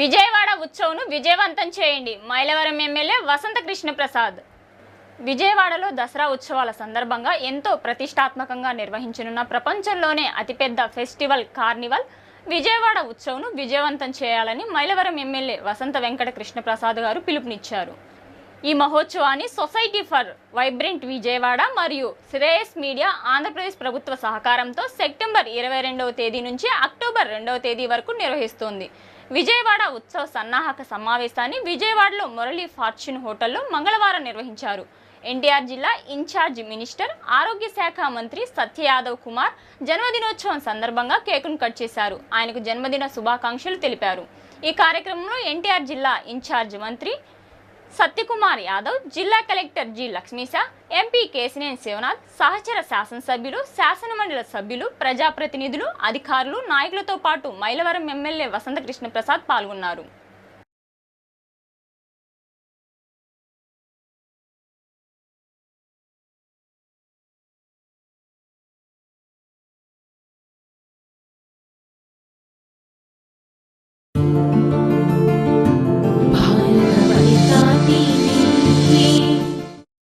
విజయవాడ ఉత్సవ్ను విజయవంతం చేయండి. మైలవరం ఎమ్మెల్యే వసంత కృష్ణ ప్రసాద్. విజయవాడలో దసరా ఉత్సవాల సందర్భంగా ఎంతో ప్రతిష్టాత్మకంగా నిర్వహించనున్న ప్రపంచంలోనే అతిపెద్ద ఫెస్టివల్ కార్నివల్ విజయవాడ ఉత్సవ్ను విజయవంతం చేయాలని మైలవరం ఎమ్మెల్యే వసంత వెంకట కృష్ణ ప్రసాద్ గారు పిలుపునిచ్చారు. ఈ మహోత్సవాన్ని సొసైటీ ఫర్ వైబ్రెంట్ విజయవాడ మరియు శ్రేయస్ మీడియా ఆంధ్రప్రదేశ్ ప్రభుత్వ సహకారంతో సెప్టెంబర్ 22వ తేదీ నుంచి అక్టోబర్ 2వ తేదీ వరకు నిర్వహిస్తోంది. విజయవాడ ఉత్సవ సన్నాహక సమావేశాన్ని విజయవాడలో మురళీ ఫార్చ్యూన్ హోటల్లో మంగళవారం నిర్వహించారు. ఎన్టీఆర్ జిల్లా ఇన్ఛార్జ్ మినిస్టర్, ఆరోగ్య శాఖ మంత్రి సత్య యాదవ్ కుమార్ జన్మదినోత్సవం సందర్భంగా కేకును కట్ చేశారు. ఆయనకు జన్మదిన శుభాకాంక్షలు తెలిపారు. ఈ కార్యక్రమంలో ఎన్టీఆర్ జిల్లా ఇన్ఛార్జ్ మంత్రి సత్యకుమార్ యాదవ్, జిల్లా collector G Lakshmisha, MP Kesineni Sivanath, సహచర శాసనసభ్యులు, శాసనమండలి సభ్యులు, ప్రజాప్రతినిధులు, అధికారులు, నాయకులతో పాటు మైలవరం ఎమ్మెల్యే వసంత కృష్ణ ప్రసాద్ పాల్గొన్నారు. भारत माता की